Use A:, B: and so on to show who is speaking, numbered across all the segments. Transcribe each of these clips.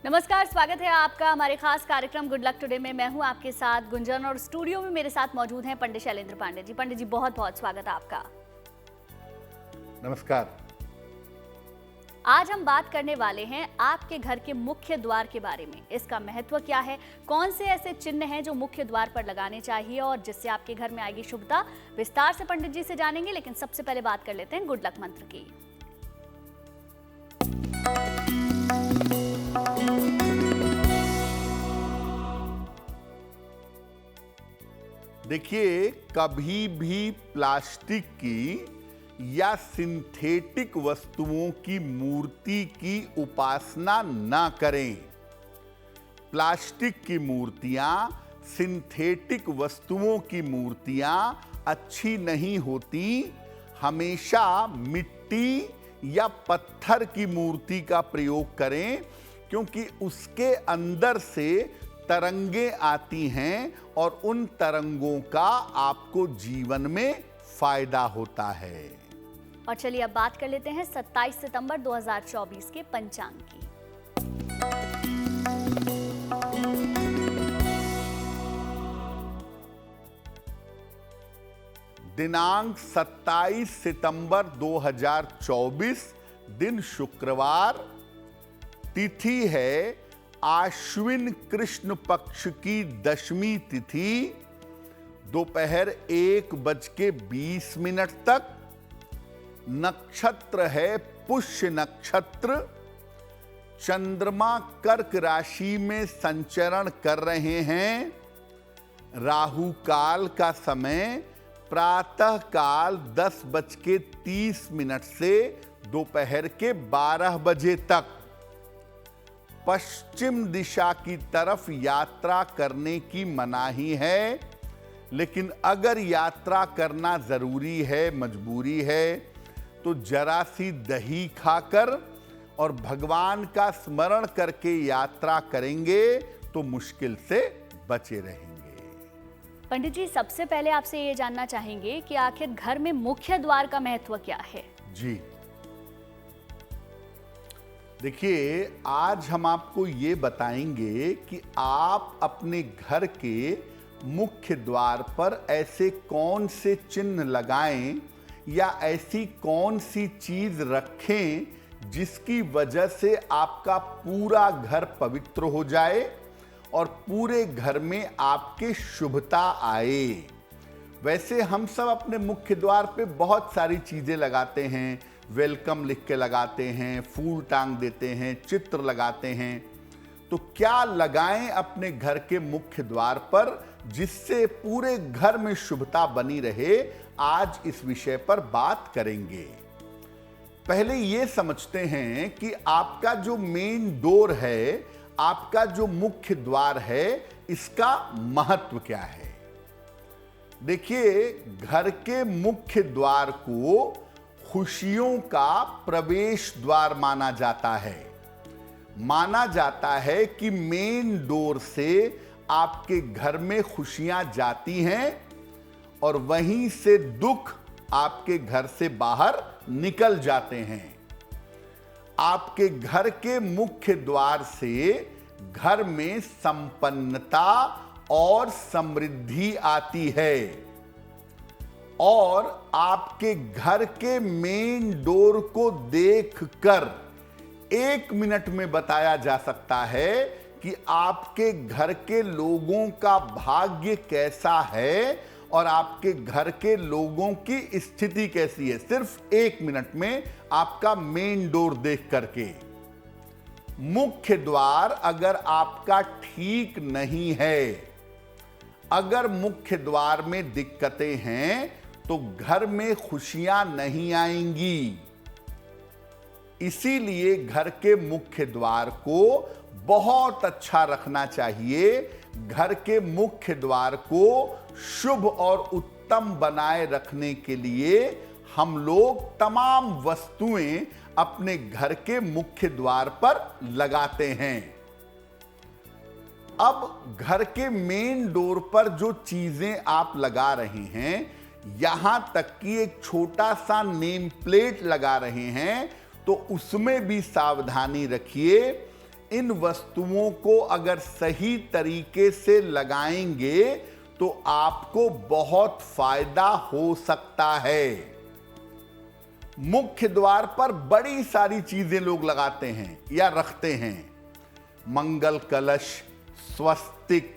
A: नमस्कार, स्वागत है आपका हमारे खास कार्यक्रम गुड लक टुडे में। मैं हूं आपके साथ गुंजन और स्टूडियो में मेरे साथ मौजूद हैं पंडित शैलेंद्र पांडे जी। पंडित जी, बहुत बहुत स्वागत है आपका।
B: नमस्कार।
A: आज हम बात करने वाले हैं आपके घर के मुख्य द्वार के बारे में। इसका महत्व क्या है, कौन से ऐसे चिन्ह हैं जो मुख्य द्वार पर लगाने चाहिए और जिससे आपके घर में आएगी शुभता, विस्तार से पंडित जी से जानेंगे। लेकिन सबसे पहले बात कर लेते हैं गुड लक मंत्र की।
B: देखिए, कभी भी प्लास्टिक की या सिंथेटिक वस्तुओं की मूर्ति की उपासना ना करें। प्लास्टिक की मूर्तियां, सिंथेटिक वस्तुओं की मूर्तियां अच्छी नहीं होती। हमेशा मिट्टी या पत्थर की मूर्ति का प्रयोग करें, क्योंकि उसके अंदर से तरंगे आती हैं और उन तरंगों का आपको जीवन में फायदा होता है।
A: और चलिए अब बात कर लेते हैं 27 सितंबर 2024 के पंचांग की।
B: दिनांक 27 सितंबर 2024, दिन शुक्रवार, तिथि है आश्विन कृष्ण पक्ष की दशमी तिथि, दोपहर 1:20 तक। नक्षत्र है पुष्य नक्षत्र। चंद्रमा कर्क राशि में संचरण कर रहे हैं। राहु काल का समय प्रातः काल 10:30 से दोपहर के 12 बजे तक। पश्चिम दिशा की तरफ यात्रा करने की मनाही है, लेकिन अगर यात्रा करना जरूरी है, मजबूरी है, तो जरा सी दही खाकर और भगवान का स्मरण करके यात्रा करेंगे तो मुश्किल से बचे रहेंगे।
A: पंडित जी, सबसे पहले आपसे ये जानना चाहेंगे कि आखिर घर में मुख्य द्वार का महत्व क्या है?
B: जी देखिए, आज हम आपको ये बताएंगे कि आप अपने घर के मुख्य द्वार पर ऐसे कौन से चिन्ह लगाएं या ऐसी कौन सी चीज रखें जिसकी वजह से आपका पूरा घर पवित्र हो जाए और पूरे घर में आपके शुभता आए। वैसे हम सब अपने मुख्य द्वार पे बहुत सारी चीजें लगाते हैं। वेलकम लिख के लगाते हैं, फूल टांग देते हैं, चित्र लगाते हैं। तो क्या लगाएं अपने घर के मुख्य द्वार पर जिससे पूरे घर में शुभता बनी रहे, आज इस विषय पर बात करेंगे। पहले ये समझते हैं कि आपका जो मेन डोर है, आपका जो मुख्य द्वार है, इसका महत्व क्या है। देखिए, घर के मुख्य द्वार को खुशियों का प्रवेश द्वार माना जाता है। माना जाता है कि मेन डोर से आपके घर में खुशियां जाती हैं और वहीं से दुख आपके घर से बाहर निकल जाते हैं। आपके घर के मुख्य द्वार से घर में संपन्नता और समृद्धि आती है। और आपके घर के मेन डोर को देखकर 1 मिनट में बताया जा सकता है कि आपके घर के लोगों का भाग्य कैसा है और आपके घर के लोगों की स्थिति कैसी है। सिर्फ 1 मिनट में आपका मेन डोर देख करके। मुख्य द्वार अगर आपका ठीक नहीं है, अगर मुख्य द्वार में दिक्कतें हैं, तो घर में खुशियां नहीं आएंगी। इसीलिए घर के मुख्य द्वार को बहुत अच्छा रखना चाहिए। घर के मुख्य द्वार को शुभ और उत्तम बनाए रखने के लिए हम लोग तमाम वस्तुएं अपने घर के मुख्य द्वार पर लगाते हैं। अब घर के मेन डोर पर जो चीजें आप लगा रहे हैं, यहां तक कि एक छोटा सा नेम प्लेट लगा रहे हैं, तो उसमें भी सावधानी रखिए इन वस्तुओं को अगर सही तरीके से लगाएंगे तो आपको बहुत फायदा हो सकता है। मुख्य द्वार पर बड़ी सारी चीजें लोग लगाते हैं या रखते हैं। मंगल कलश, स्वस्तिक,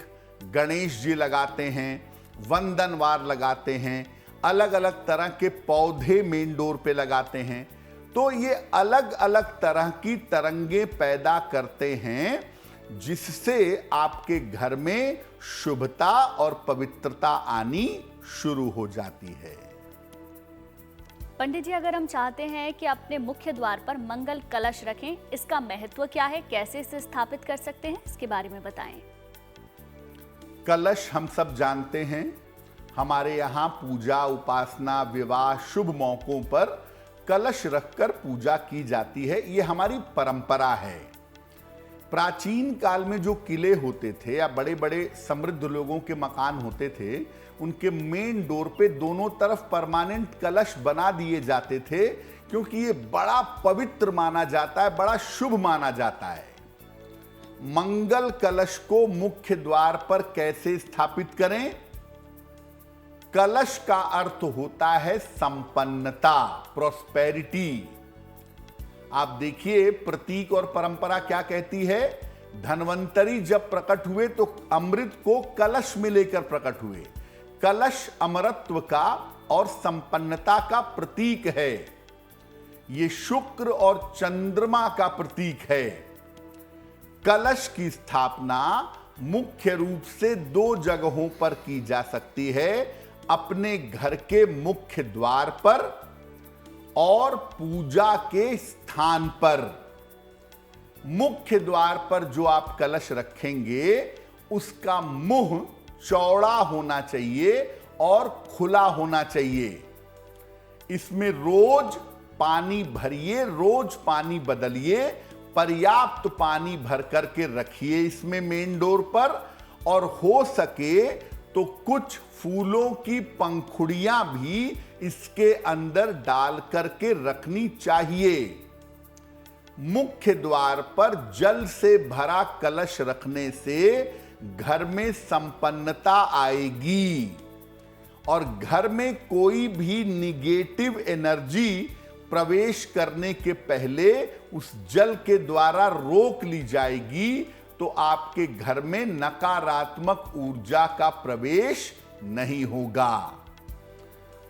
B: गणेश जी लगाते हैं, वंदनवार लगाते हैं, अलग अलग तरह के पौधे मेन डोर पे लगाते हैं। तो ये अलग अलग तरह की तरंगे पैदा करते हैं जिससे आपके घर में शुभता और पवित्रता आनी शुरू हो जाती है।
A: पंडित जी, अगर हम चाहते हैं कि अपने मुख्य द्वार पर मंगल कलश रखें, इसका महत्व क्या है, कैसे इसे स्थापित कर सकते हैं, इसके बारे में बताएं।
B: कलश हम सब जानते हैं, हमारे यहाँ पूजा, उपासना, विवाह, शुभ मौकों पर कलश रखकर पूजा की जाती है। ये हमारी परंपरा है। प्राचीन काल में जो किले होते थे या बड़े बड़े समृद्ध लोगों के मकान होते थे, उनके मेन डोर पे दोनों तरफ परमानेंट कलश बना दिए जाते थे, क्योंकि ये बड़ा पवित्र माना जाता है, बड़ा शुभ माना जाता है। मंगल कलश को मुख्य द्वार पर कैसे स्थापित करें? कलश का अर्थ होता है संपन्नता, प्रॉस्पेरिटी। आप देखिए प्रतीक और परंपरा क्या कहती है। धन्वंतरी जब प्रकट हुए तो अमृत को कलश में लेकर प्रकट हुए। कलश अमरत्व का और संपन्नता का प्रतीक है। ये शुक्र और चंद्रमा का प्रतीक है। कलश की स्थापना मुख्य रूप से दो जगहों पर की जा सकती है, अपने घर के मुख्य द्वार पर और पूजा के स्थान पर। मुख्य द्वार पर जो आप कलश रखेंगे उसका मुंह चौड़ा होना चाहिए और खुला होना चाहिए। इसमें रोज पानी भरिए, रोज पानी बदलिए, पर्याप्त पानी भर करके रखिए इसमें मेन डोर पर। और हो सके तो कुछ फूलों की पंखुड़ियां भी इसके अंदर डाल करके रखनी चाहिए। मुख्य द्वार पर जल से भरा कलश रखने से घर में संपन्नता आएगी और घर में कोई भी निगेटिव एनर्जी प्रवेश करने के पहले उस जल के द्वारा रोक ली जाएगी, तो आपके घर में नकारात्मक ऊर्जा का प्रवेश नहीं होगा।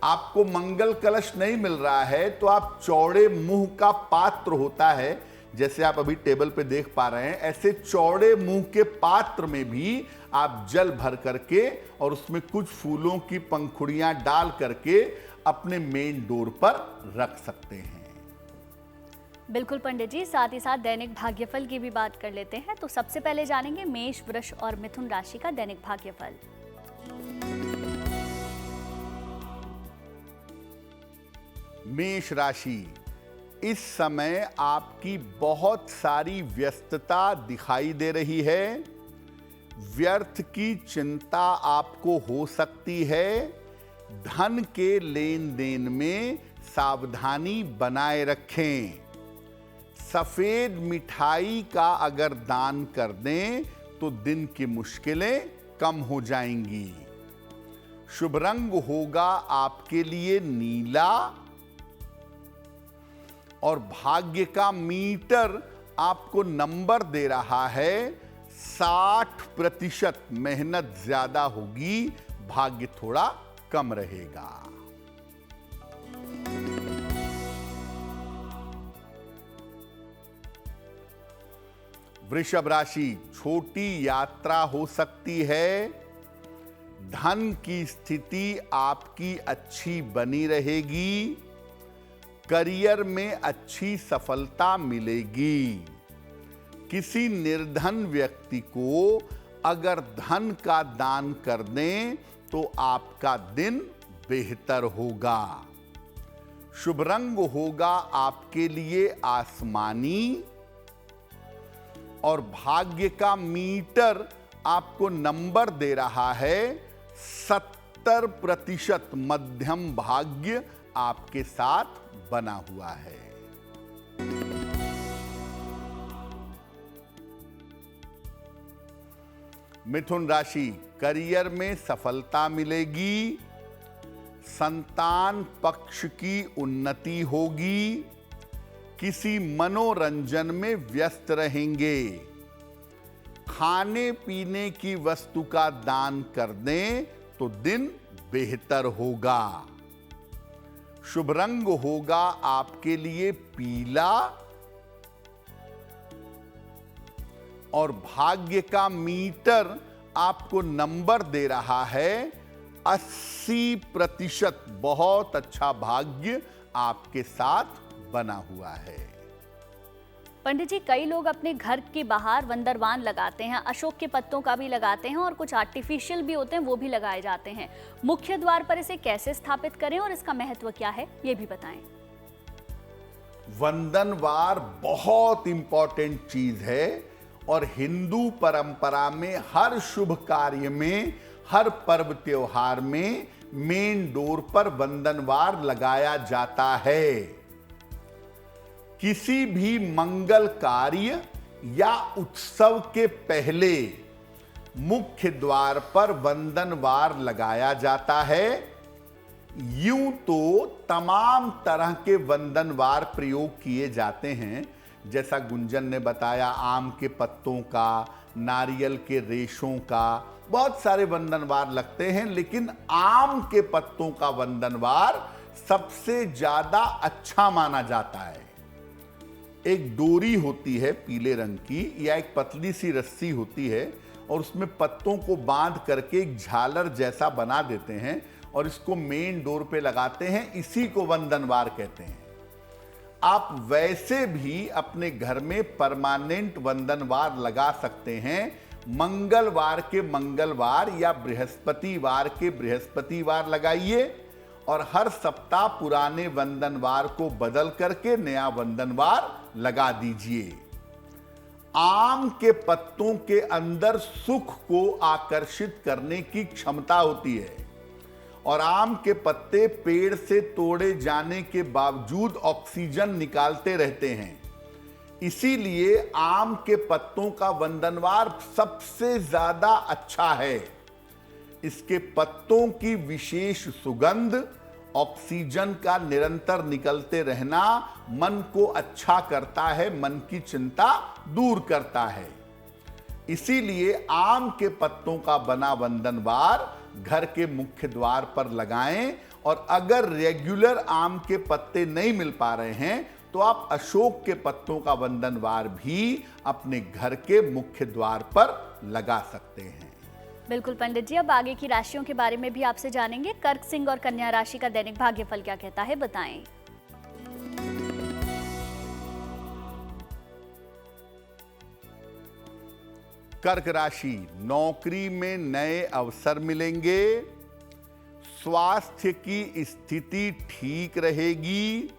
B: आपको मंगल कलश नहीं मिल रहा है तो आप चौड़े मुंह का पात्र होता है, जैसे आप अभी टेबल पे देख पा रहे हैं, ऐसे चौड़े मुंह के पात्र में भी आप जल भर करके और उसमें कुछ फूलों की पंखुड़ियां डाल करके अपने मेन डोर पर रख सकते हैं।
A: बिल्कुल पंडित जी, साथ ही साथ दैनिक भाग्यफल की भी बात कर लेते हैं। तो सबसे पहले जानेंगे मेष, वृष और मिथुन राशि का दैनिक भाग्यफल।
B: मेष राशि, इस समय आपकी बहुत सारी व्यस्तता दिखाई दे रही है। व्यर्थ की चिंता आपको हो सकती है। धन के लेन देन में सावधानी बनाए रखें। सफेद मिठाई का अगर दान कर दें तो दिन की मुश्किलें कम हो जाएंगी। शुभ रंग होगा आपके लिए नीला और भाग्य का मीटर आपको नंबर दे रहा है 60%। मेहनत ज्यादा होगी, भाग्य थोड़ा कम रहेगा। वृषभ राशि, छोटी यात्रा हो सकती है। धन की स्थिति आपकी अच्छी बनी रहेगी। करियर में अच्छी सफलता मिलेगी। किसी निर्धन व्यक्ति को अगर धन का दान कर दें तो आपका दिन बेहतर होगा। शुभ रंग होगा आपके लिए आसमानी और भाग्य का मीटर आपको नंबर दे रहा है 70%। मध्यम भाग्य आपके साथ बना हुआ है। मिथुन राशि, करियर में सफलता मिलेगी, संतान पक्ष की उन्नति होगी, किसी मनोरंजन में व्यस्त रहेंगे, खाने पीने की वस्तु का दान कर दें तो दिन बेहतर होगा। शुभ रंग होगा आपके लिए पीला और भाग्य का मीटर आपको नंबर दे रहा है 80%। बहुत अच्छा भाग्य आपके साथ बना हुआ है।
A: पंडित जी, कई लोग अपने घर के बाहर वंदरवान लगाते हैं, अशोक के पत्तों का भी लगाते हैं और कुछ आर्टिफिशियल भी होते हैं, वो भी लगाए जाते हैं। मुख्य द्वार पर इसे कैसे स्थापित करें और इसका महत्व क्या है, ये भी बताएं।
B: वंदनवार बहुत इंपॉर्टेंट चीज है और हिंदू परंपरा में हर शुभ कार्य में, हर पर्व त्योहार में मेन डोर पर वंदनवार लगाया जाता है। किसी भी मंगल कार्य या उत्सव के पहले मुख्य द्वार पर वंदनवार लगाया जाता है। यूं तो तमाम तरह के वंदनवार प्रयोग किए जाते हैं, जैसा गुंजन ने बताया, आम के पत्तों का, नारियल के रेशों का, बहुत सारे वंदनवार लगते हैं, लेकिन आम के पत्तों का वंदनवार सबसे ज्यादा अच्छा माना जाता है। एक डोरी होती है पीले रंग की या एक पतली सी रस्सी होती है और उसमें पत्तों को बांध करके एक झालर जैसा बना देते हैं और इसको मेन डोर पे लगाते हैं। इसी को वंदनवार कहते हैं। आप वैसे भी अपने घर में परमानेंट वंदनवार लगा सकते हैं। मंगलवार के मंगलवार या बृहस्पतिवार के बृहस्पतिवार लगाइए और हर सप्ताह पुराने वंदनवार को बदल करके नया वंदनवार लगा दीजिए। आम के पत्तों के अंदर सुख को आकर्षित करने की क्षमता होती है और आम के पत्ते पेड़ से तोड़े जाने के बावजूद ऑक्सीजन निकालते रहते हैं। इसीलिए आम के पत्तों का वंदनवार सबसे ज्यादा अच्छा है। इसके पत्तों की विशेष सुगंध, ऑक्सीजन का निरंतर निकलते रहना मन को अच्छा करता है, मन की चिंता दूर करता है। इसीलिए आम के पत्तों का बना वंदनवार घर के मुख्य द्वार पर लगाएं और अगर रेगुलर आम के पत्ते नहीं मिल पा रहे हैं तो आप अशोक के पत्तों का वंदनवार भी अपने घर के मुख्य द्वार पर लगा सकते हैं।
A: बिल्कुल पंडित जी, अब आगे की राशियों के बारे में भी आपसे जानेंगे। कर्क, सिंह और कन्या राशि का दैनिक भाग्यफल क्या कहता है, बताएं।
B: कर्क राशि, नौकरी में नए अवसर मिलेंगे, स्वास्थ्य की स्थिति ठीक रहेगी,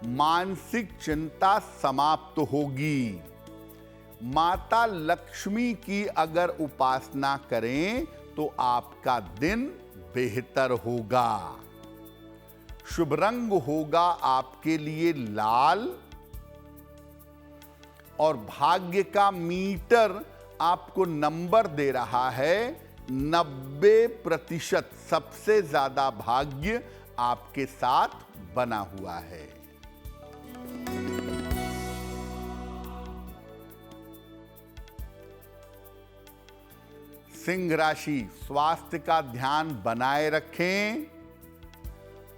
B: मानसिक चिंता समाप्त होगी। माता लक्ष्मी की अगर उपासना करें तो आपका दिन बेहतर होगा। शुभ रंग होगा आपके लिए लाल और भाग्य का मीटर आपको नंबर दे रहा है 90%। सबसे ज्यादा भाग्य आपके साथ बना हुआ है। सिंह राशि, स्वास्थ्य का ध्यान बनाए रखें,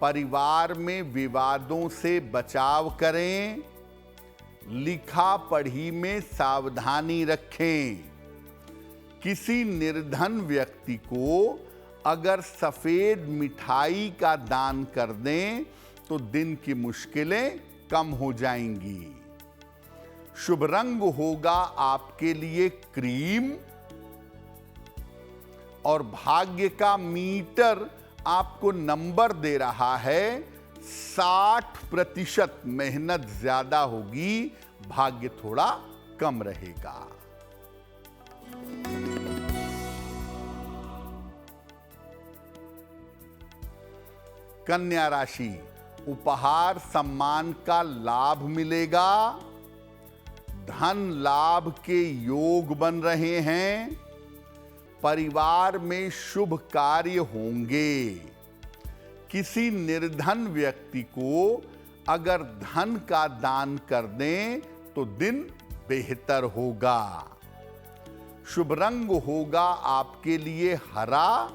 B: परिवार में विवादों से बचाव करें, लिखा पढ़ी में सावधानी रखें। किसी निर्धन व्यक्ति को अगर सफेद मिठाई का दान कर दें तो दिन की मुश्किलें कम हो जाएंगी। शुभ रंग होगा आपके लिए क्रीम और भाग्य का मीटर आपको नंबर दे रहा है 60%। मेहनत ज्यादा होगी, भाग्य थोड़ा कम रहेगा। कन्या राशि, उपहार सम्मान का लाभ मिलेगा, धन लाभ के योग बन रहे हैं, परिवार में शुभ कार्य होंगे। किसी निर्धन व्यक्ति को अगर धन का दान कर दें तो दिन बेहतर होगा। शुभ रंग होगा आपके लिए हरा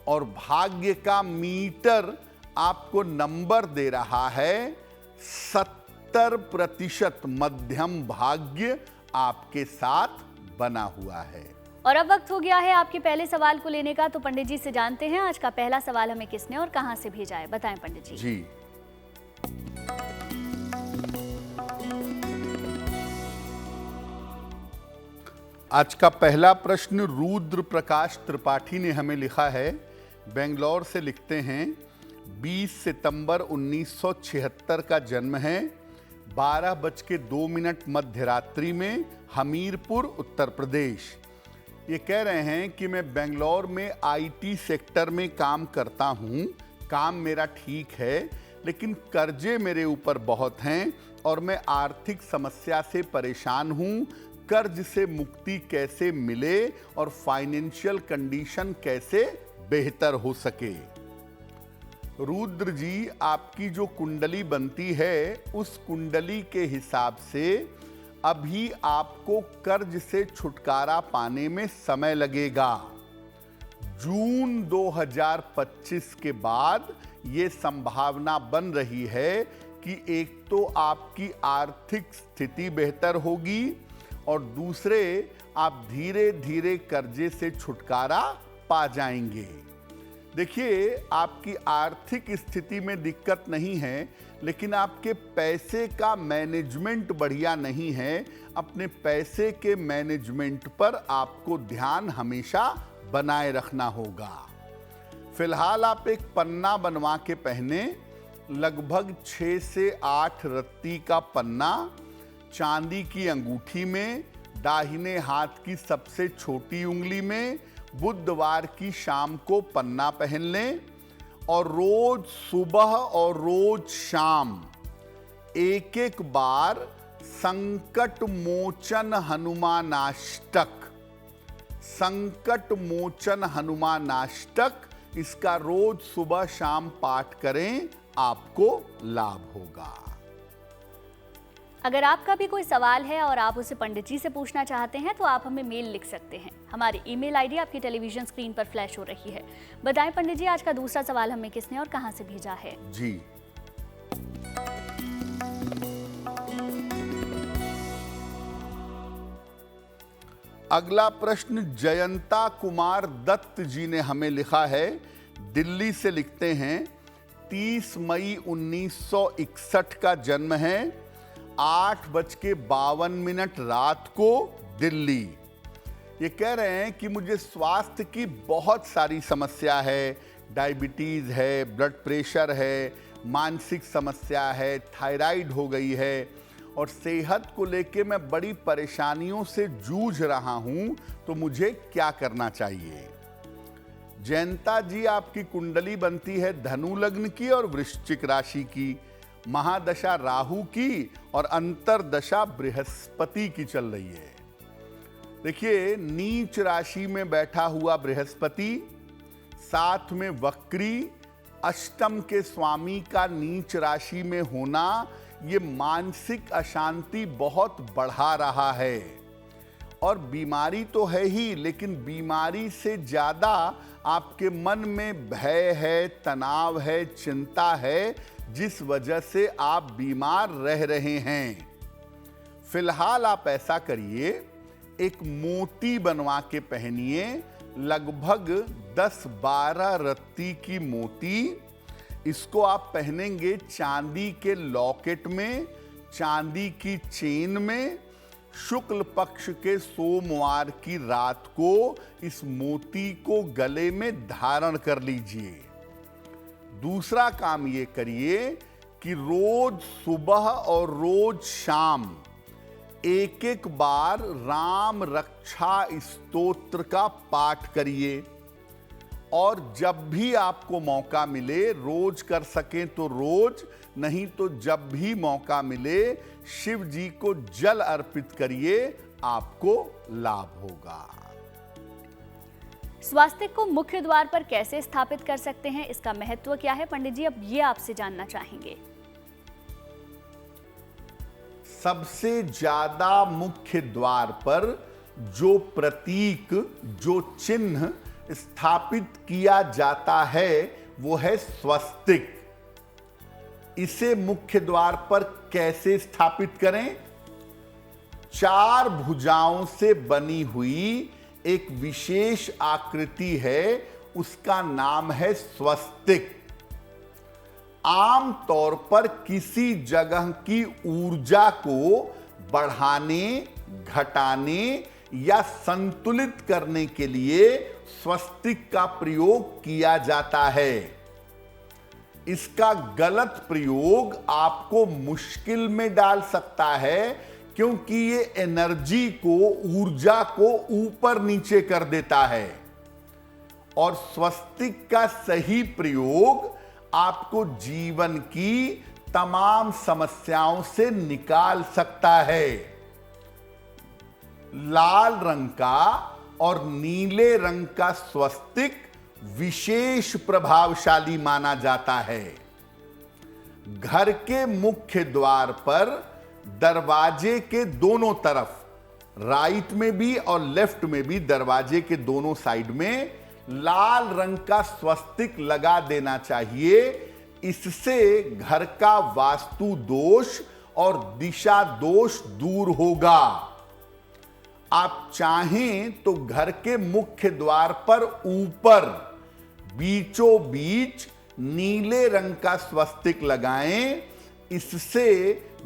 B: और भाग्य का मीटर आपको नंबर दे रहा है 70% मध्यम भाग्य आपके साथ बना हुआ है।
A: और अब वक्त हो गया है आपके पहले सवाल को लेने का, तो पंडित जी से जानते हैं आज का पहला सवाल हमें किसने और कहां से भेजा है। बताएं पंडित जी।
B: जी, आज का पहला प्रश्न रुद्र प्रकाश त्रिपाठी ने हमें लिखा है। बेंगलोर से लिखते हैं 20 सितंबर 1976 का जन्म है। 12:02 मध्य रात्रि में हमीरपुर उत्तर प्रदेश। ये कह रहे हैं कि मैं बेंगलोर में आईटी सेक्टर में काम करता हूँ। काम मेरा ठीक है लेकिन कर्जे मेरे ऊपर बहुत हैं और मैं आर्थिक समस्या से परेशान हूँ। कर्ज से मुक्ति कैसे मिले और फाइनेंशियल कंडीशन कैसे बेहतर हो सके। रुद्र जी, आपकी जो कुंडली बनती है उस कुंडली के हिसाब से अभी आपको कर्ज से छुटकारा पाने में समय लगेगा। जून 2025 के बाद ये संभावना बन रही है कि एक तो आपकी आर्थिक स्थिति बेहतर होगी और दूसरे आप धीरे धीरे कर्जे से छुटकारा पा जाएंगे। देखिए, आपकी आर्थिक स्थिति में दिक्कत नहीं है लेकिन आपके पैसे का मैनेजमेंट बढ़िया नहीं है। अपने पैसे के मैनेजमेंट पर आपको ध्यान हमेशा बनाए रखना होगा। फिलहाल आप एक पन्ना बनवा के पहने, लगभग 6 से 8 रत्ती का पन्ना चांदी की अंगूठी में, दाहिने हाथ की सबसे छोटी उंगली में, बुधवार की शाम को पन्ना पहन लें और रोज सुबह और रोज शाम एक बार संकट मोचन हनुमानाष्टक इसका रोज सुबह शाम पाठ करें, आपको लाभ होगा।
A: अगर आपका भी कोई सवाल है और आप उसे पंडित जी से पूछना चाहते हैं तो आप हमें मेल लिख सकते हैं। हमारी ईमेल आईडी आपकी टेलीविजन स्क्रीन पर फ्लैश हो रही है। बताएं पंडित जी, आज का दूसरा सवाल हमें किसने और कहां से भेजा है।
B: जी, अगला प्रश्न जयंता कुमार दत्त जी ने हमें लिखा है। दिल्ली से लिखते हैं 30 मई 1961 का जन्म है। 8:52 रात को दिल्ली। ये कह रहे हैं कि मुझे स्वास्थ्य की बहुत सारी समस्या है। डायबिटीज़ है, ब्लड प्रेशर है, मानसिक समस्या है, थायराइड हो गई है और सेहत को लेके मैं बड़ी परेशानियों से जूझ रहा हूँ, तो मुझे क्या करना चाहिए। जयंता जी, आपकी कुंडली बनती है धनु लग्न की और वृश्चिक राशि की। महादशा राहु की और अंतरदशा बृहस्पति की चल रही है। देखिए, नीच राशि में बैठा हुआ बृहस्पति, साथ में वक्री, अष्टम के स्वामी का नीच राशि में होना, ये मानसिक अशांति बहुत बढ़ा रहा है। और बीमारी तो है ही, लेकिन बीमारी से ज्यादा आपके मन में भय है, तनाव है, चिंता है, जिस वजह से आप बीमार रह रहे हैं। फिलहाल आप ऐसा करिए, एक मोती बनवा के पहनिए, लगभग 10-12 रत्ती की मोती। इसको आप पहनेंगे चांदी के लॉकेट में, चांदी की चेन में। शुक्ल पक्ष के सोमवार की रात को इस मोती को गले में धारण कर लीजिए। दूसरा काम ये करिए कि रोज सुबह और रोज शाम एक बार राम रक्षा स्तोत्र का पाठ करिए। और जब भी आपको मौका मिले, रोज कर सकें तो रोज, नहीं तो जब भी मौका मिले शिव जी को जल अर्पित करिए, आपको लाभ होगा।
A: स्वास्तिक को मुख्य द्वार पर कैसे स्थापित कर सकते हैं, इसका महत्व क्या है पंडित जी, अब ये आपसे जानना चाहेंगे।
B: सबसे ज्यादा मुख्य द्वार पर जो प्रतीक, जो चिन्ह स्थापित किया जाता है वो है स्वस्तिक। इसे मुख्य द्वार पर कैसे स्थापित करें? 4 भुजाओं से बनी हुई एक विशेष आकृति है, उसका नाम है स्वस्तिक। आम तौर पर किसी जगह की ऊर्जा को बढ़ाने, घटाने या संतुलित करने के लिए स्वस्तिक का प्रयोग किया जाता है। इसका गलत प्रयोग आपको मुश्किल में डाल सकता है, क्योंकि ये एनर्जी को, ऊर्जा को ऊपर नीचे कर देता है। और स्वस्तिक का सही प्रयोग आपको जीवन की तमाम समस्याओं से निकाल सकता है। लाल रंग का और नीले रंग का स्वस्तिक विशेष प्रभावशाली माना जाता है। घर के मुख्य द्वार पर दरवाजे के दोनों तरफ, राइट में भी और लेफ्ट में भी, दरवाजे के दोनों साइड में लाल रंग का स्वस्तिक लगा देना चाहिए। इससे घर का वास्तु दोष और दिशा दोष दूर होगा। आप चाहें तो घर के मुख्य द्वार पर ऊपर बीचों बीच नीले रंग का स्वस्तिक लगाएं। इससे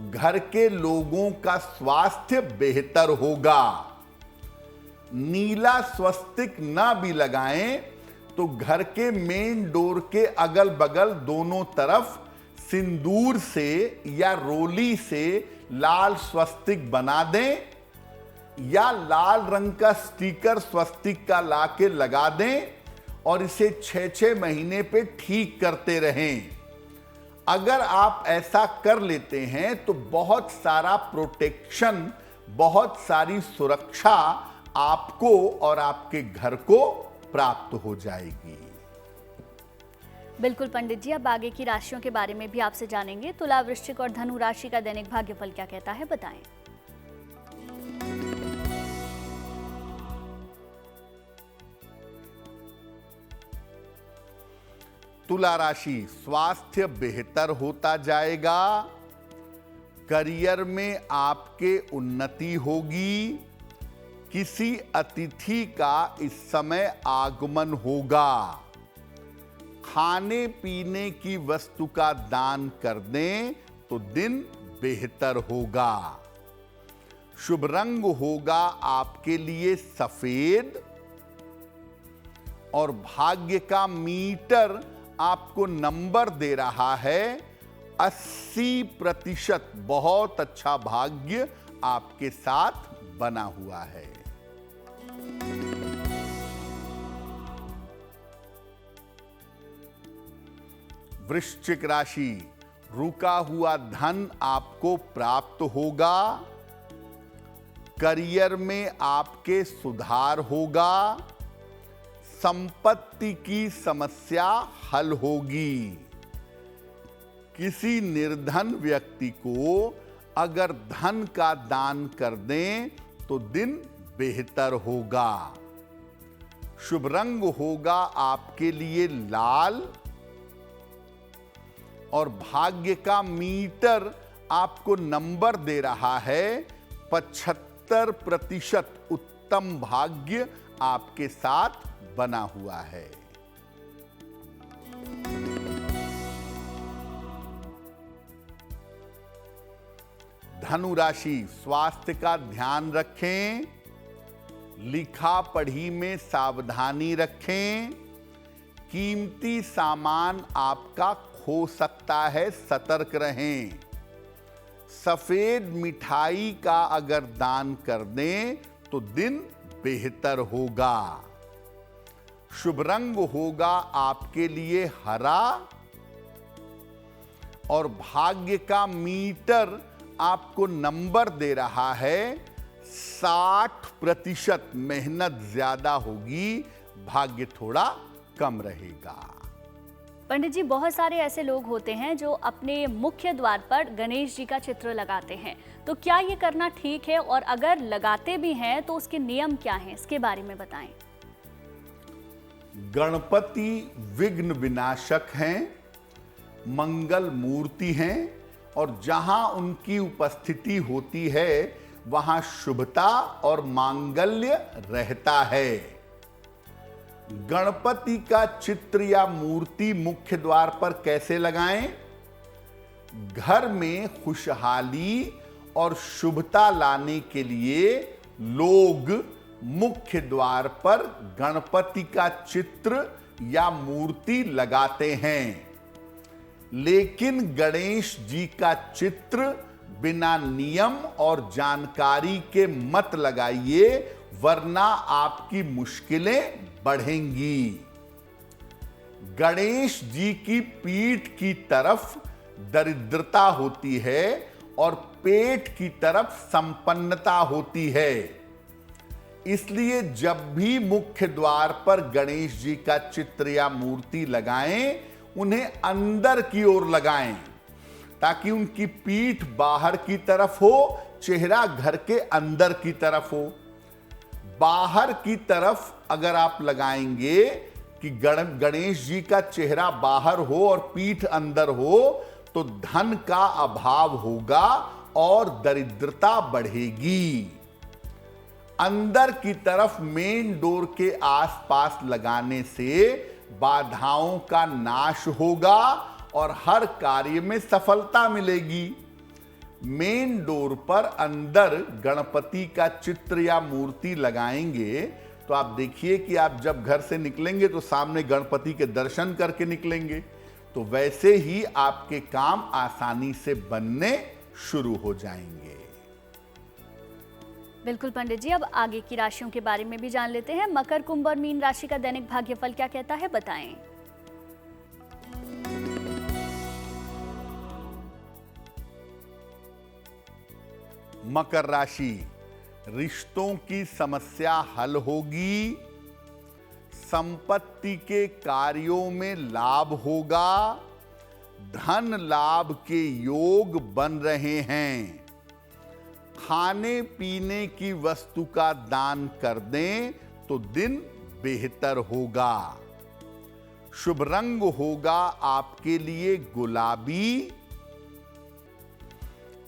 B: घर के लोगों का स्वास्थ्य बेहतर होगा। नीला स्वस्तिक ना भी लगाएं तो घर के मेन डोर के अगल बगल दोनों तरफ सिंदूर से या रोली से लाल स्वस्तिक बना दें, या लाल रंग का स्टिकर स्वस्तिक का लाके लगा दें और इसे 6-6 महीने पे ठीक करते रहें। अगर आप ऐसा कर लेते हैं तो बहुत सारा प्रोटेक्शन, बहुत सारी सुरक्षा आपको और आपके घर को प्राप्त हो जाएगी।
A: बिल्कुल पंडित जी, अब आगे की राशियों के बारे में भी आपसे जानेंगे। तुला, वृश्चिक और धनु राशि का दैनिक भाग्यफल क्या कहता है, बताएं।
B: तुला राशि, स्वास्थ्य बेहतर होता जाएगा। करियर में आपके उन्नति होगी। किसी अतिथि का इस समय आगमन होगा। खाने पीने की वस्तु का दान कर दें तो दिन बेहतर होगा। शुभ रंग होगा आपके लिए सफेद। और भाग्य का मीटर आपको नंबर दे रहा है 80%। बहुत अच्छा भाग्य आपके साथ बना हुआ है। वृश्चिक राशि, रुका हुआ धन आपको प्राप्त होगा। करियर में आपके सुधार होगा। संपत्ति की समस्या हल होगी। किसी निर्धन व्यक्ति को अगर धन का दान कर दें तो दिन बेहतर होगा। शुभ रंग होगा आपके लिए लाल। और भाग्य का मीटर आपको नंबर दे रहा है 75%। उत्तम भाग्य आपके साथ बना हुआ है। धनु राशि, स्वास्थ्य का ध्यान रखें। लिखा पढ़ी में सावधानी रखें। कीमती सामान आपका खो सकता है, सतर्क रहें। सफेद मिठाई का अगर दान कर दें तो दिन बेहतर होगा। शुभ रंग होगा आपके लिए हरा। और भाग्य का मीटर आपको नंबर दे रहा है 60%। मेहनत ज्यादा होगी, भाग्य थोड़ा कम रहेगा।
A: पंडित जी, बहुत सारे ऐसे लोग होते हैं जो अपने मुख्य द्वार पर गणेश जी का चित्र लगाते हैं, तो क्या ये करना ठीक है? और अगर लगाते भी हैं तो उसके नियम क्या हैं, इसके बारे में बताएं।
B: गणपति विघ्न विनाशक हैं, मंगल मूर्ति हैं, और जहां उनकी उपस्थिति होती है वहां शुभता और मांगल्य रहता है। गणपति का चित्र या मूर्ति मुख्य द्वार पर कैसे लगाएं? घर में खुशहाली और शुभता लाने के लिए लोग मुख्य द्वार पर गणपति का चित्र या मूर्ति लगाते हैं, लेकिन गणेश जी का चित्र बिना नियम और जानकारी के मत लगाइए, वरना आपकी मुश्किलें बढ़ेंगी। गणेश जी की पीठ की तरफ दरिद्रता होती है और पेट की तरफ संपन्नता होती है। इसलिए जब भी मुख्य द्वार पर गणेश जी का चित्र या मूर्ति लगाएं, उन्हें अंदर की ओर लगाएं, ताकि उनकी पीठ बाहर की तरफ हो, चेहरा घर के अंदर की तरफ हो। बाहर की तरफ अगर आप लगाएंगे कि गणेश जी का चेहरा बाहर हो और पीठ अंदर हो, तो धन का अभाव होगा और दरिद्रता बढ़ेगी। अंदर की तरफ मेन डोर के आसपास लगाने से बाधाओं का नाश होगा और हर कार्य में सफलता मिलेगी। मेन डोर पर अंदर गणपति का चित्र या मूर्ति लगाएंगे तो आप देखिए कि आप जब घर से निकलेंगे तो सामने गणपति के दर्शन करके निकलेंगे, तो वैसे ही आपके काम आसानी से बनने शुरू हो जाएंगे।
A: बिल्कुल पंडित जी, अब आगे की राशियों के बारे में भी जान लेते हैं। मकर, कुंभ और मीन राशि का दैनिक भाग्यफल क्या कहता है, बताएं।
B: मकर राशि, रिश्तों की समस्या हल होगी, संपत्ति के कार्यों में लाभ होगा, धन लाभ के योग बन रहे हैं। खाने पीने की वस्तु का दान कर दें तो दिन बेहतर होगा। शुभ रंग होगा आपके लिए गुलाबी,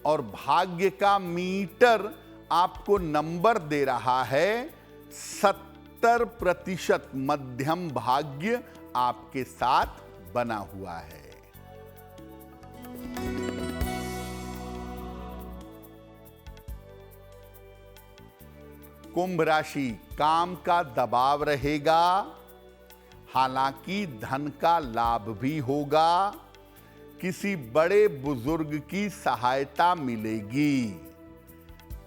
B: और भाग्य का मीटर आपको नंबर दे रहा है 70%। मध्यम भाग्य आपके साथ बना हुआ है। कुंभ राशि, काम का दबाव रहेगा, हालांकि धन का लाभ भी होगा। किसी बड़े बुजुर्ग की सहायता मिलेगी।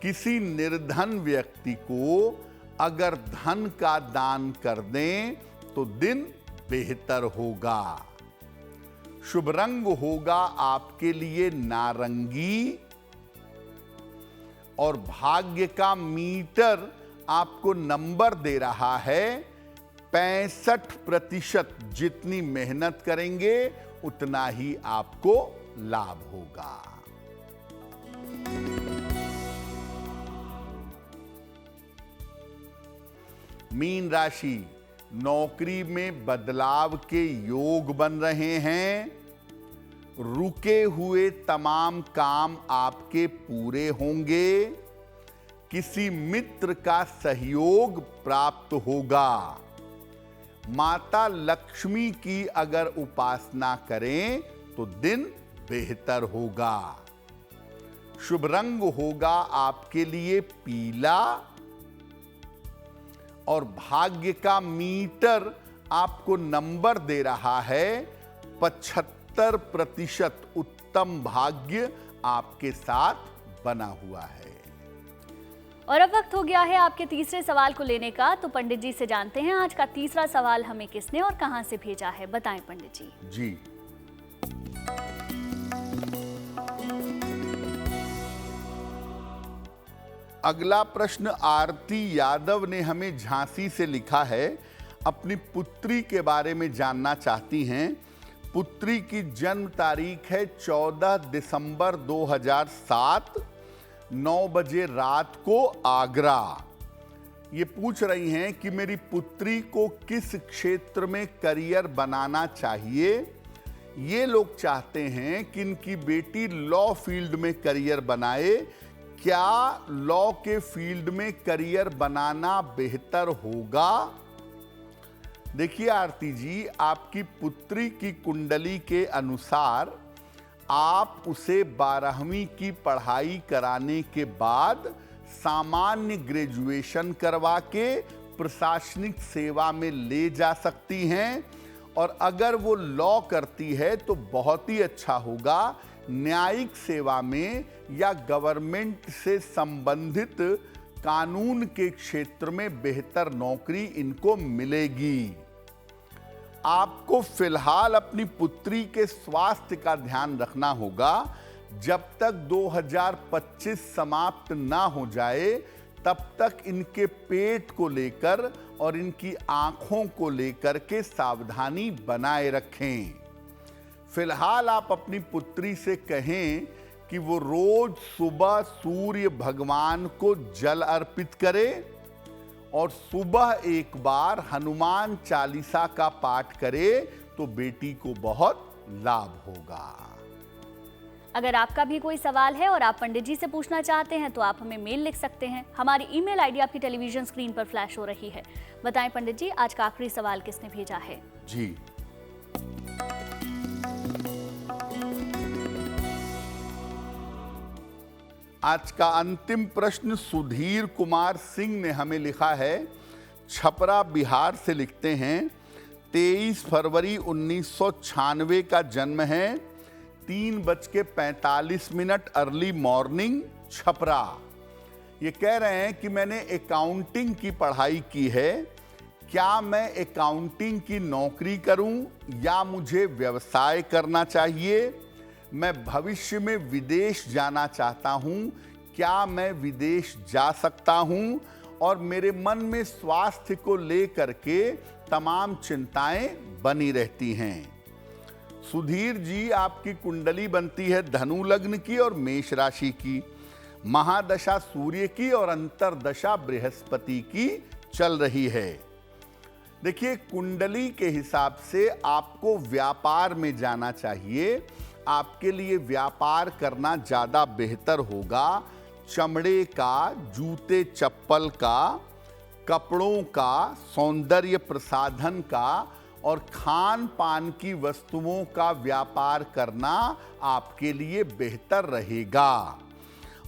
B: किसी निर्धन व्यक्ति को अगर धन का दान कर दें तो दिन बेहतर होगा। शुभ रंग होगा आपके लिए नारंगी, और भाग्य का मीटर आपको नंबर दे रहा है 65%। जितनी मेहनत करेंगे उतना ही आपको लाभ होगा। मीन राशि, नौकरी में बदलाव के योग बन रहे हैं। रुके हुए तमाम काम आपके पूरे होंगे। किसी मित्र का सहयोग प्राप्त होगा। माता लक्ष्मी की अगर उपासना करें तो दिन बेहतर होगा। शुभ रंग होगा आपके लिए पीला, और भाग्य का मीटर आपको नंबर दे रहा है 75%। उत्तम भाग्य आपके साथ बना हुआ है।
A: और अब वक्त हो गया है आपके तीसरे सवाल को लेने का, तो पंडित जी से जानते हैं आज का तीसरा सवाल हमें किसने और कहां से भेजा है, बताएं पंडित जी।
B: जी, अगला प्रश्न आरती यादव ने हमें झांसी से लिखा है। अपनी पुत्री के बारे में जानना चाहती हैं। पुत्री की जन्म तारीख है 14 दिसंबर 2007, 9 बजे रात को आगरा। ये पूछ रही हैं कि मेरी पुत्री को किस क्षेत्र में करियर बनाना चाहिए। ये लोग चाहते हैं कि इनकी बेटी लॉ फील्ड में करियर बनाए। क्या लॉ के फील्ड में करियर बनाना बेहतर होगा? देखिए आरती जी, आपकी पुत्री की कुंडली के अनुसार आप उसे 12वीं की पढ़ाई कराने के बाद सामान्य ग्रेजुएशन करवा के प्रशासनिक सेवा में ले जा सकती हैं, और अगर वो लॉ करती है तो बहुत ही अच्छा होगा। न्यायिक सेवा में या गवर्नमेंट से संबंधित कानून के क्षेत्र में बेहतर नौकरी इनको मिलेगी। आपको फिलहाल अपनी पुत्री के स्वास्थ्य का ध्यान रखना होगा। जब तक 2025 समाप्त ना हो जाए तब तक इनके पेट को लेकर और इनकी आंखों को लेकर के सावधानी बनाए रखें। फिलहाल आप अपनी पुत्री से कहें कि वो रोज सुबह सूर्य भगवान को जल अर्पित करे और सुबह एक बार हनुमान चालीसा का पाठ करे तो बेटी को बहुत लाभ होगा।
A: अगर आपका भी कोई सवाल है और आप पंडित जी से पूछना चाहते हैं तो आप हमें मेल लिख सकते हैं। हमारी ईमेल आईडी आपकी टेलीविजन स्क्रीन पर फ्लैश हो रही है। बताएं पंडित जी, आज का आखिरी सवाल किसने भेजा है?
B: जी, आज का अंतिम प्रश्न सुधीर कुमार सिंह ने हमें लिखा है। छपरा बिहार से लिखते हैं। 23 फरवरी 1996 का जन्म है। 3:45 अर्ली मॉर्निंग, छपरा। ये कह रहे हैं कि मैंने अकाउंटिंग की पढ़ाई की है। क्या मैं अकाउंटिंग की नौकरी करूं या मुझे व्यवसाय करना चाहिए? मैं भविष्य में विदेश जाना चाहता हूं। क्या मैं विदेश जा सकता हूं? और मेरे मन में स्वास्थ्य को लेकर के तमाम चिंताएं बनी रहती हैं। सुधीर जी, आपकी कुंडली बनती है धनु लग्न की और मेष राशि की। महादशा सूर्य की और अंतरदशा बृहस्पति की चल रही है। देखिए, कुंडली के हिसाब से आपको व्यापार में जाना चाहिए। आपके लिए व्यापार करना ज़्यादा बेहतर होगा। चमड़े का, जूते चप्पल का, कपड़ों का, सौंदर्य प्रसाधन का और खान पान की वस्तुओं का व्यापार करना आपके लिए बेहतर रहेगा।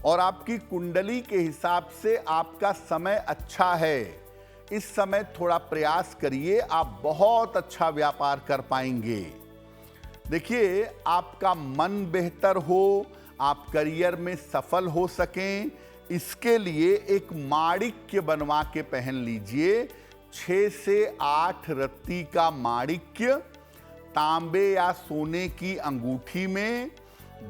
B: और आपकी कुंडली के हिसाब से आपका समय अच्छा है। इस समय थोड़ा प्रयास करिए, आप बहुत अच्छा व्यापार कर पाएंगे। देखिए, आपका मन बेहतर हो, आप करियर में सफल हो सकें, इसके लिए एक माणिक्य बनवा के पहन लीजिए। 6 से 8 रत्ती का माणिक्य तांबे या सोने की अंगूठी में,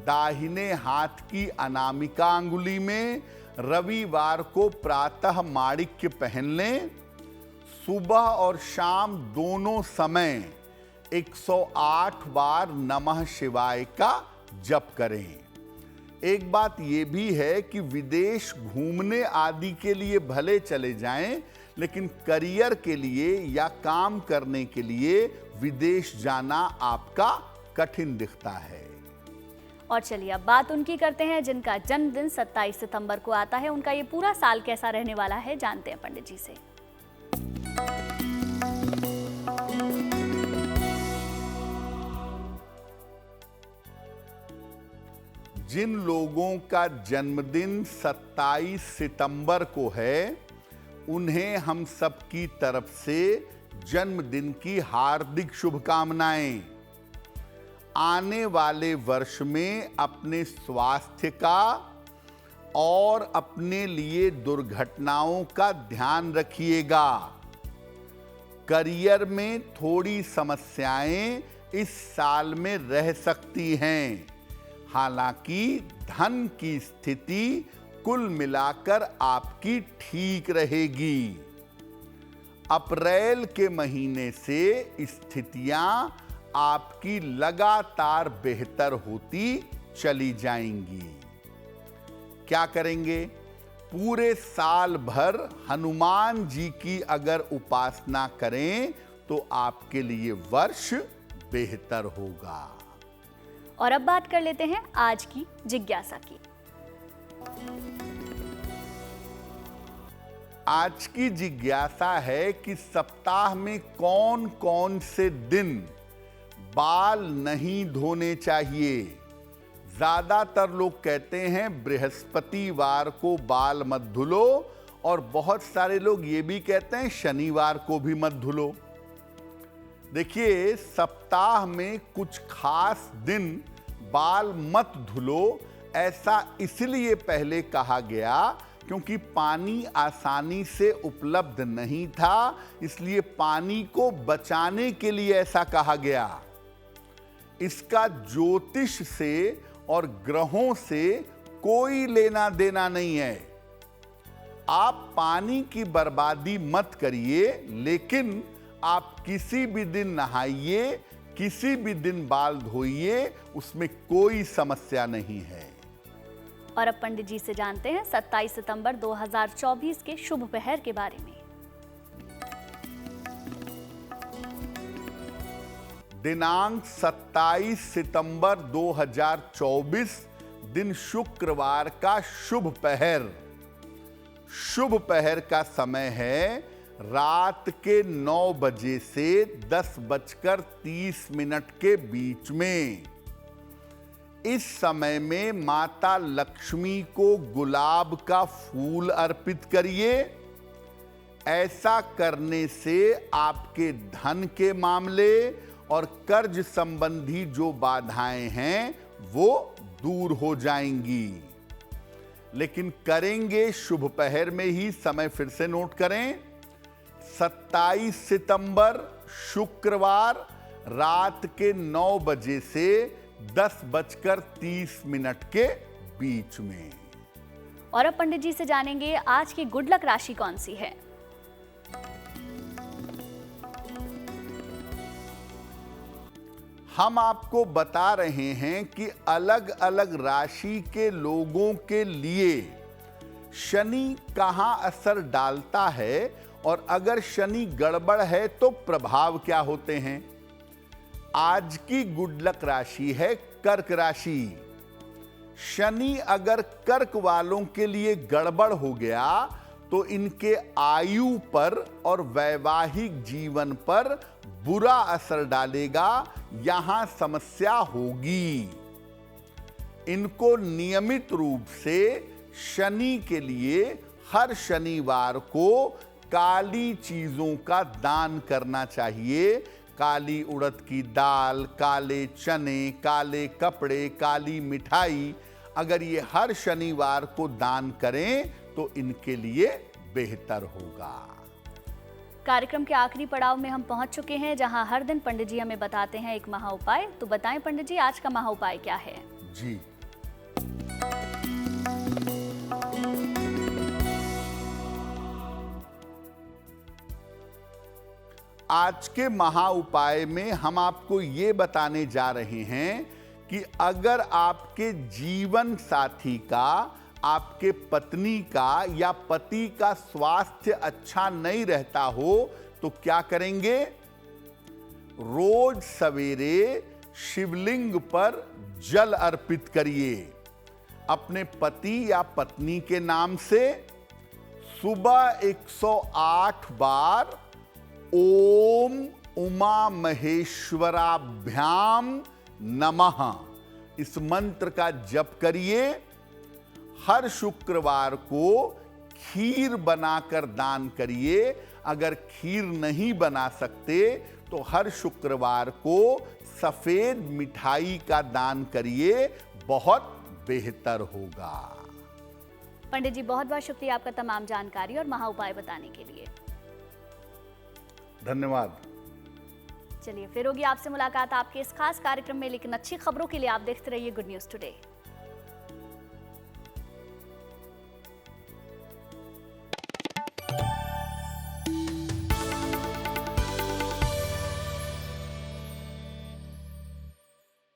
B: दाहिने हाथ की अनामिका अंगुली में रविवार को प्रातः माणिक्य पहन लें। सुबह और शाम दोनों समय 108 बार नमः शिवाय का जप करें। एक बात यह भी है कि विदेश घूमने आदि के लिए भले चले जाएं, लेकिन करियर के लिए या काम करने के लिए विदेश जाना आपका कठिन दिखता है।
A: और चलिए अब बात उनकी करते हैं जिनका जन्मदिन 27 सितंबर को आता है। उनका ये पूरा साल कैसा रहने वाला है, जानते हैं पंडित जी से।
B: जिन लोगों का जन्मदिन 27 सितंबर को है, उन्हें हम सबकी तरफ से जन्मदिन की हार्दिक शुभकामनाएं। आने वाले वर्ष में अपने स्वास्थ्य का और अपने लिए दुर्घटनाओं का ध्यान रखिएगा। करियर में थोड़ी समस्याएं इस साल में रह सकती हैं। हालांकि धन की स्थिति कुल मिलाकर आपकी ठीक रहेगी। अप्रैल के महीने से स्थितियां आपकी लगातार बेहतर होती चली जाएंगी। क्या करेंगे? पूरे साल भर हनुमान जी की अगर उपासना करें तो आपके लिए वर्ष बेहतर होगा।
A: और अब बात कर लेते हैं आज की जिज्ञासा की।
B: आज की जिज्ञासा है कि सप्ताह में कौन कौन से दिन बाल नहीं धोने चाहिए। ज्यादातर लोग कहते हैं बृहस्पतिवार को बाल मत धुलो, और बहुत सारे लोग ये भी कहते हैं शनिवार को भी मत धुलो। देखिए, सप्ताह में कुछ खास दिन बाल मत धुलो ऐसा इसलिए पहले कहा गया क्योंकि पानी आसानी से उपलब्ध नहीं था, इसलिए पानी को बचाने के लिए ऐसा कहा गया। इसका ज्योतिष से और ग्रहों से कोई लेना देना नहीं है। आप पानी की बर्बादी मत करिए, लेकिन आप किसी भी दिन नहाइए, किसी भी दिन बाल धोइए, उसमें कोई समस्या नहीं है।
A: और अब पंडित जी से जानते हैं 27 सितंबर 2024 के शुभ पहर के बारे में।
B: दिनांक 27 सितंबर 2024 दिन शुक्रवार का शुभ पहर। शुभ पहर का समय है रात के 9 बजे से 10:30 के बीच में। इस समय में माता लक्ष्मी को गुलाब का फूल अर्पित करिए। ऐसा करने से आपके धन के मामले और कर्ज संबंधी जो बाधाएं हैं वो दूर हो जाएंगी। लेकिन करेंगे शुभ पहर में ही। समय फिर से नोट करें, 27 सितंबर शुक्रवार रात के 9 बजे से 10:30 के बीच में।
A: और अब पंडित जी से जानेंगे आज की गुड लक राशि कौन सी है।
B: हम आपको बता रहे हैं कि अलग अलग राशि के लोगों के लिए शनि कहां असर डालता है, और अगर शनि गड़बड़ है तो प्रभाव क्या होते हैं। आज की गुड लक राशि है कर्क राशि। शनि अगर कर्क वालों के लिए गड़बड़ हो गया तो इनके आयु पर और वैवाहिक जीवन पर बुरा असर डालेगा, यहां समस्या होगी। इनको नियमित रूप से शनि के लिए हर शनिवार को काली चीजों का दान करना चाहिए। काली उड़द की दाल, काले चने, काले कपड़े, काली मिठाई, अगर ये हर शनिवार को दान करें तो इनके लिए बेहतर होगा।
A: कार्यक्रम के आखिरी पड़ाव में हम पहुंच चुके हैं, जहां हर दिन पंडित जी हमें बताते हैं एक महा उपाय। तो बताएं पंडित जी, आज का महा उपाय क्या है।
B: जी, आज के महा उपाय में हम आपको ये बताने जा रहे हैं कि अगर आपके जीवन साथी का, आपके पत्नी का या पति का स्वास्थ्य अच्छा नहीं रहता हो तो क्या करेंगे। रोज सवेरे शिवलिंग पर जल अर्पित करिए अपने पति या पत्नी के नाम से। सुबह 108 बार ओम उमा महेश्वराभ्याम नमः इस मंत्र का जप करिए। हर शुक्रवार को खीर बनाकर दान करिए। अगर खीर नहीं बना सकते तो हर शुक्रवार को सफेद मिठाई का दान करिए, बहुत बेहतर होगा।
A: पंडित जी बहुत बहुत शुक्रिया आपका तमाम जानकारी और महा उपाय बताने के लिए।
B: धन्यवाद।
A: चलिए फिर होगी आपसे मुलाकात आपके इस खास कार्यक्रम में, लेकिन अच्छी खबरों के लिए आप देखते रहिए गुड न्यूज टुडे।